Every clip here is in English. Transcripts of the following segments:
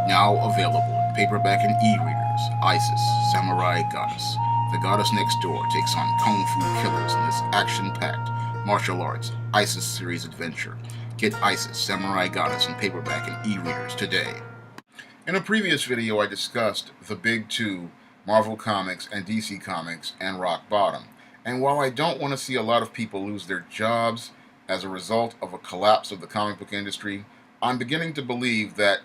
Now available in paperback and e-readers, Isis, Samurai Goddess. The goddess next door takes on kung fu killers in this action-packed martial arts Isis series adventure. Get Isis, Samurai Goddess in paperback and e-readers today. In a previous video, I discussed the big two, Marvel Comics and DC Comics, and rock bottom. And while I don't want to see a lot of people lose their jobs as a result of a collapse of the comic book industry, I'm beginning to believe that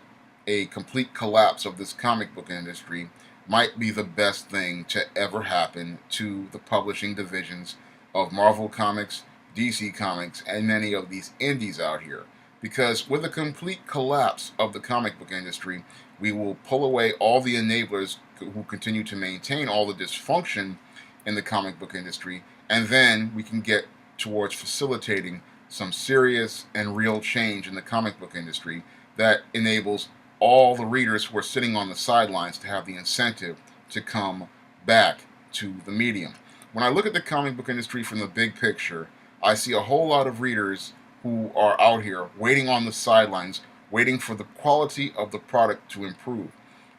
a complete collapse of this comic book industry might be the best thing to ever happen to the publishing divisions of Marvel Comics, DC Comics, and many of these indies out here. Because with a complete collapse of the comic book industry, we will pull away all the enablers who continue to maintain all the dysfunction in the comic book industry, and then we can get towards facilitating some serious and real change in the comic book industry that enables all the readers who are sitting on the sidelines to have the incentive to come back to the medium. When I look at the comic book industry from the big picture, I see a whole lot of readers who are out here waiting on the sidelines, waiting for the quality of the product to improve.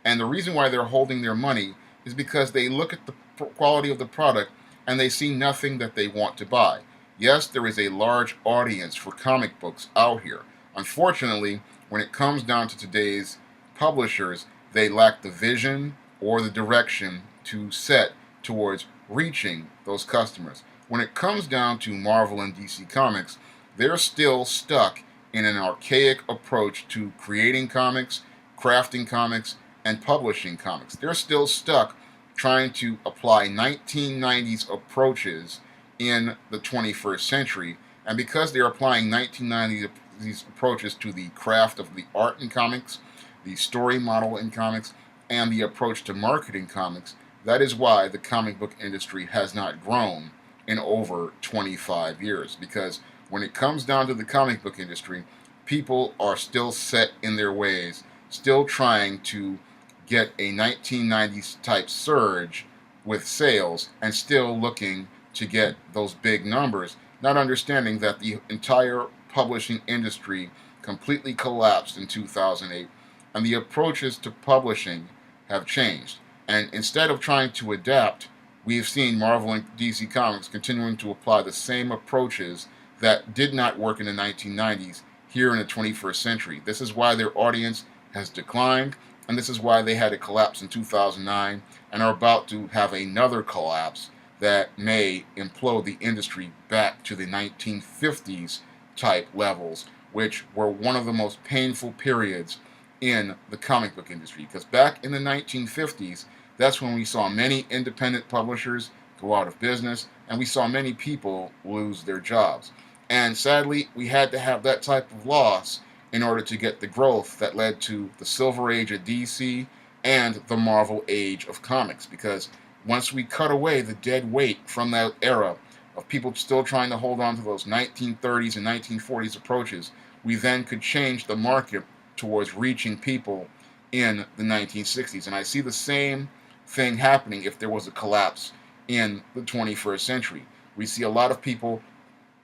And the reason why they're holding their money is because they look at the quality of the product and they see nothing that they want to buy. Yes, there is a large audience for comic books out here. Unfortunately, when it comes down to today's publishers, they lack the vision or the direction to set towards reaching those customers. When it comes down to Marvel and DC Comics, they're still stuck in an archaic approach to creating comics, crafting comics, and publishing comics. They're still stuck trying to apply 1990s approaches in the 21st century. And because they're applying 1990s these approaches to the craft of the art in comics, the story model in comics, and the approach to marketing comics, that is why the comic book industry has not grown in over 25 years. Because when it comes down to the comic book industry, people are still set in their ways, still trying to get a 1990s type surge with sales, and still looking to get those big numbers, not understanding that the entire publishing industry completely collapsed in 2008, and the approaches to publishing have changed. And instead of trying to adapt, we've seen Marvel and DC Comics continuing to apply the same approaches that did not work in the 1990s here in the 21st century. This is why their audience has declined, and this is why they had a collapse in 2009 and are about to have another collapse that may implode the industry back to the 1950s type levels, which were one of the most painful periods in the comic book industry. Because back in the 1950s, that's when we saw many independent publishers go out of business, and we saw many people lose their jobs. And sadly, we had to have that type of loss in order to get the growth that led to the Silver Age of DC and the Marvel Age of comics. Because once we cut away the dead weight from that era of people still trying to hold on to those 1930s and 1940s approaches, we then could change the market towards reaching people in the 1960s. And I see the same thing happening if there was a collapse in the 21st century. We see a lot of people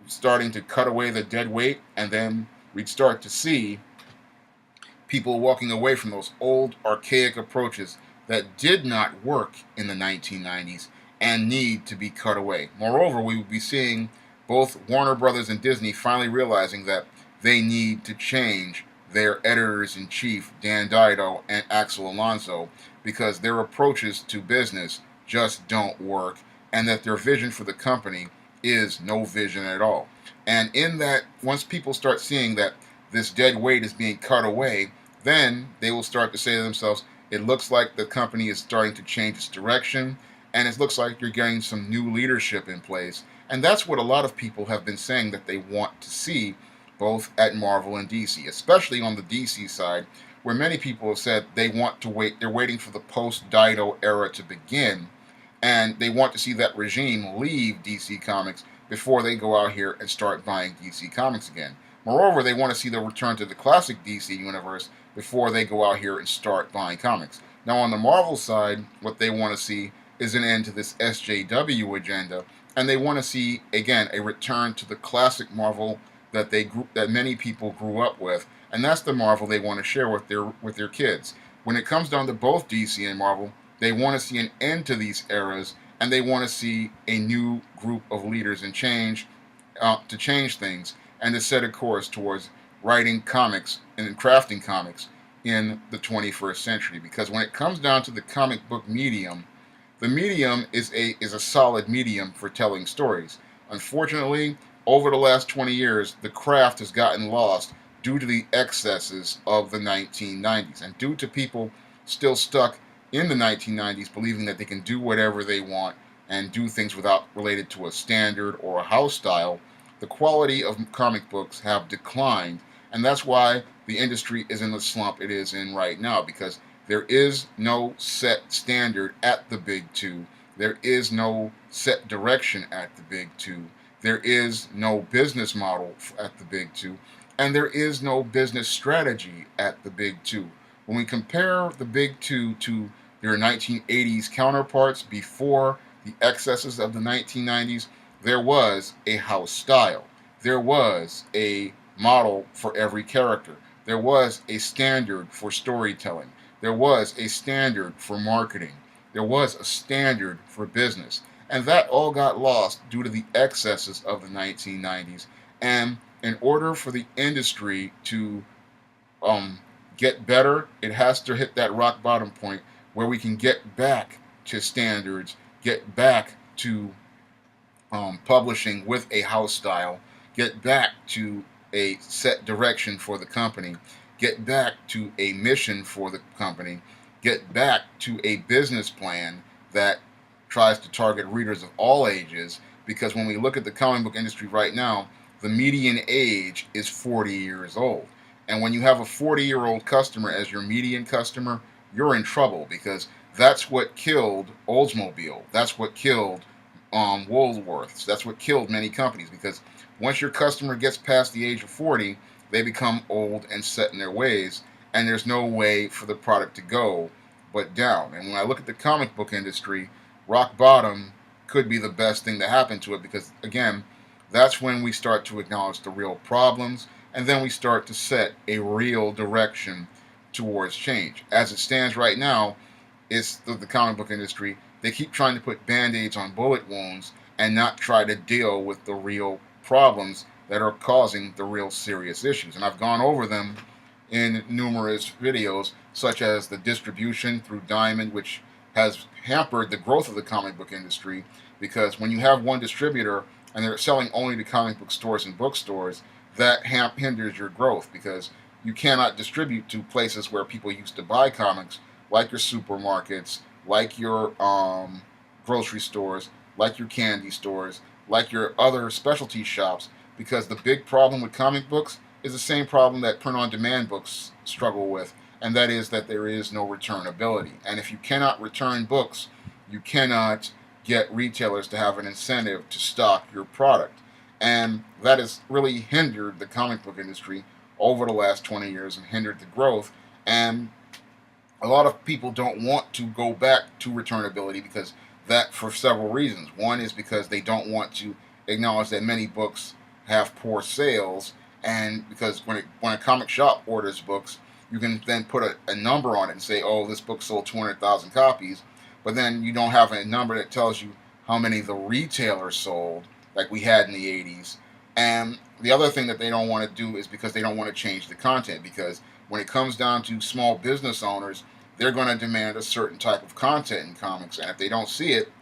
starting to cut away the dead weight, and then we'd start to see people walking away from those old archaic approaches that did not work in the 1990s and need to be cut away. Moreover, we would be seeing both Warner Brothers and Disney finally realizing that they need to change their editors-in-chief, Dan Dido and Axel Alonso, because their approaches to business just don't work, and that their vision for the company is no vision at all. And in that, once people start seeing that this dead weight is being cut away, then they will start to say to themselves, it looks like the company is starting to change its direction, and it looks like you're getting some new leadership in place. And that's what a lot of people have been saying that they want to see, both at Marvel and DC, especially on the DC side, where many people have said they want to wait, they're waiting for the post-Dido era to begin, and they want to see that regime leave DC Comics before they go out here and start buying DC Comics again. Moreover, they want to see the return to the classic DC universe before they go out here and start buying comics. Now, on the Marvel side, what they want to see is an end to this SJW agenda, and they want to see, again, a return to the classic Marvel that many people grew up with, and that's the Marvel they want to share with their kids. when it comes down to both DC and Marvel, they want to see an end to these eras, and they want to see a new group of leaders and change to change things and to set a course towards writing comics and crafting comics in the 21st century. Because when it comes down to the comic book medium, the medium is a solid medium for telling stories. Unfortunately, over the last 20 years, the craft has gotten lost due to the excesses of the 1990s and due to people still stuck in the 1990s believing that they can do whatever they want and do things without related to a standard or a house style. The quality of comic books have declined, and that's why the industry is in the slump it is in right now, because there is no set standard at the big two. There is no set direction at the big two. There is no business model at the big two. And there is no business strategy at the big two. When we compare the big two to their 1980s counterparts before the excesses of the 1990s, there was a house style. There was a model for every character. There was a standard for storytelling. There was a standard for marketing. There was a standard for business. And that all got lost due to the excesses of the 1990s. And in order for the industry to get better, it has to hit that rock bottom point where we can get back to standards, get back to publishing with a house style, get back to a set direction for the company, get back to a mission for the company, get back to a business plan that tries to target readers of all ages. Because when we look at the comic book industry right now, the median age is 40 years old. And when you have a 40-year-old customer as your median customer, you're in trouble, because that's what killed Oldsmobile. That's what killed Woolworths. That's what killed many companies, because once your customer gets past the age of 40, they become old and set in their ways, and there's no way for the product to go but down. And when I look at the comic book industry, rock bottom could be the best thing to happen to it, because, again, that's when we start to acknowledge the real problems, and then we start to set a real direction towards change. As it stands right now, it's the comic book industry. They keep trying to put band-aids on bullet wounds and not try to deal with the real problems that are causing the real serious issues. And I've gone over them in numerous videos, such as the distribution through Diamond, which has hampered the growth of the comic book industry, because when you have one distributor and they're selling only to comic book stores and bookstores, that hinders your growth, because you cannot distribute to places where people used to buy comics, like your supermarkets, like your grocery stores, like your candy stores, like your other specialty shops, because the big problem with comic books is the same problem that print-on-demand books struggle with, and that is that there is no returnability. And if you cannot return books, you cannot get retailers to have an incentive to stock your product. And that has really hindered the comic book industry over the last 20 years and hindered the growth. And a lot of people don't want to go back to returnability, because that, for several reasons. One is because they don't want to acknowledge that many books have poor sales, and because when a comic shop orders books, you can then put a number on it and say, oh, this book sold 200,000 copies, but then you don't have a number that tells you how many the retailer sold, like we had in the 80s. And the other thing that they don't want to do is because they don't want to change the content, because when it comes down to small business owners, they're going to demand a certain type of content in comics, and if they don't see it,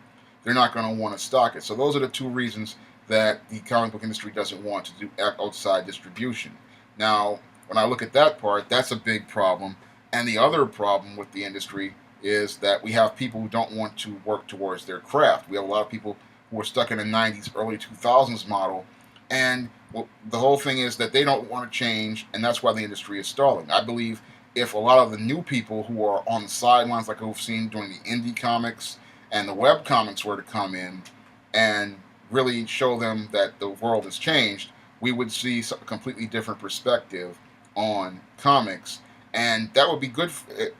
they're not going to want to stock it. So those are the two reasons that the comic book industry doesn't want to do outside distribution. Now, when I look at that part, that's a big problem. And the other problem with the industry is that we have people who don't want to work towards their craft. We have a lot of people who are stuck in the 90s, early 2000s model, and the whole thing is that they don't want to change, and that's why the industry is stalling. I believe if a lot of the new people who are on the sidelines, like we've seen during the indie comics and the web comics, were to come in and really show them that the world has changed, we would see a completely different perspective on comics. And that would be good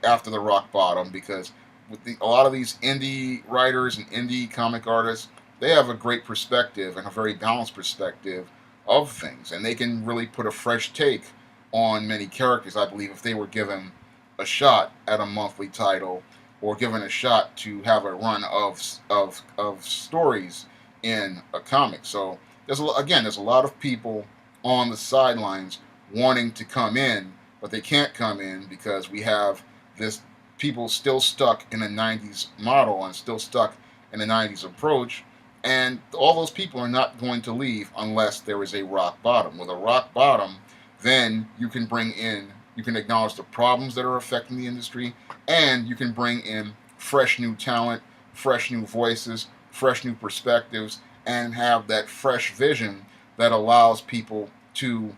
after the rock bottom, because with a lot of these indie writers and indie comic artists, they have a great perspective and a very balanced perspective of things, and they can really put a fresh take on many characters. I believe if they were given a shot at a monthly title or given a shot to have a run of stories in a comic. So there's a lot of people on the sidelines wanting to come in, but they can't come in because we have this people still stuck in a 90s model and still stuck in a 90s approach. And all those people are not going to leave unless there is a rock bottom. With a rock bottom, then you can acknowledge the problems that are affecting the industry, and you can bring in fresh new talent, fresh new voices, fresh new perspectives, and have that fresh vision that allows people to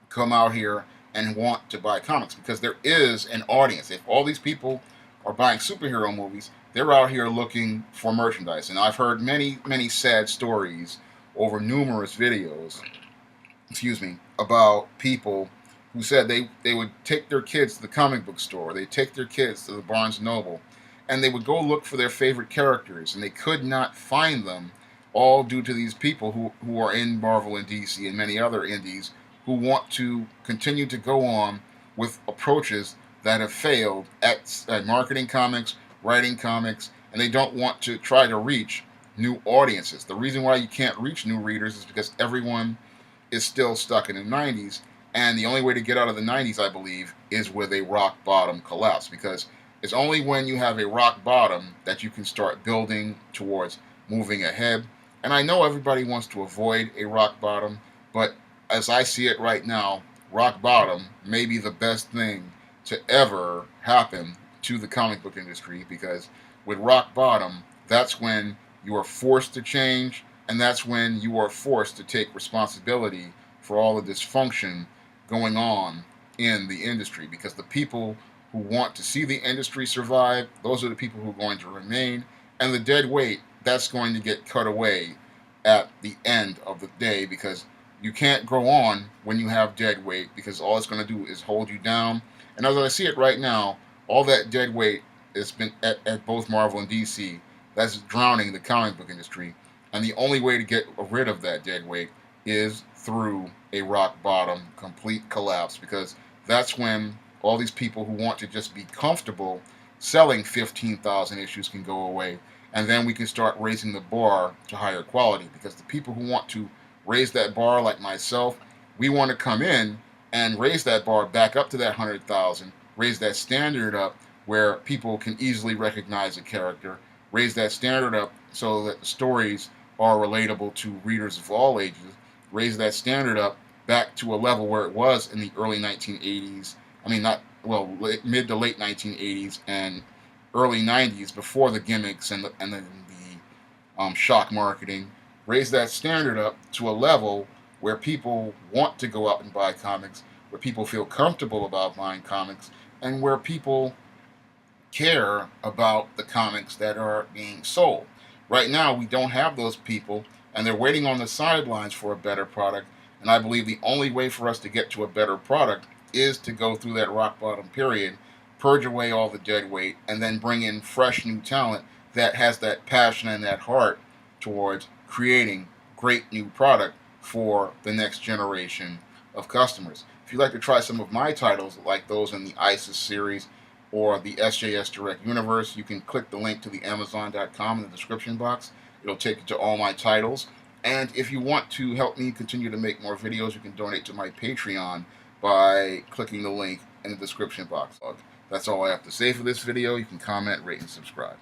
come out here and want to buy comics because there is an audience. If all these people are buying superhero movies, they're out here looking for merchandise. And I've heard many, many sad stories over numerous videos, about people who said they would take their kids to the comic book store, they take their kids to the Barnes and Noble, and they would go look for their favorite characters, and they could not find them, all due to these people who are in Marvel and DC and many other indies who want to continue to go on with approaches that have failed at marketing comics, writing comics, and they don't want to try to reach new audiences. The reason why you can't reach new readers is because everyone is still stuck in the 90s, and the only way to get out of the 90s, I believe, is with a rock bottom collapse, because it's only when you have a rock bottom that you can start building towards moving ahead. And I know everybody wants to avoid a rock bottom, but as I see it right now, rock bottom may be the best thing to ever happen to the comic book industry, because with rock bottom, that's when you are forced to change, and that's when you are forced to take responsibility for all the dysfunction going on in the industry. Because the people who want to see the industry survive, those are the people who are going to remain, and the dead weight, that's going to get cut away at the end of the day, because you can't grow on when you have dead weight, because all it's going to do is hold you down. And as I see it right now, all that dead weight has been at both Marvel and DC. That's drowning the comic book industry. And the only way to get rid of that dead weight is through a rock bottom, complete collapse, because that's when all these people who want to just be comfortable selling 15,000 issues can go away. And then we can start raising the bar to higher quality, because the people who want to raise that bar, like myself, we want to come in and raise that bar back up to that 100,000, raise that standard up where people can easily recognize a character, raise that standard up so that the stories are relatable to readers of all ages, raise that standard up back to a level where it was in the early 1980s. I mean, mid to late 1980s and early 90s, before the gimmicks and the shock marketing. Raise that standard up to a level where people want to go out and buy comics, where people feel comfortable about buying comics, and where people care about the comics that are being sold. Right now, we don't have those people, and they're waiting on the sidelines for a better product. And I believe the only way for us to get to a better product is to go through that rock bottom period, purge away all the dead weight, and then bring in fresh new talent that has that passion and that heart towards creating great new product for the next generation of customers. If you'd like to try some of my titles, like those in the ISIS series or the SJS Direct Universe, you can click the link to the Amazon.com in the description box. It'll take you to all my titles. And if you want to help me continue to make more videos, you can donate to my Patreon by clicking the link in the description box. That's all I have to say for this video. You can comment, rate, and subscribe.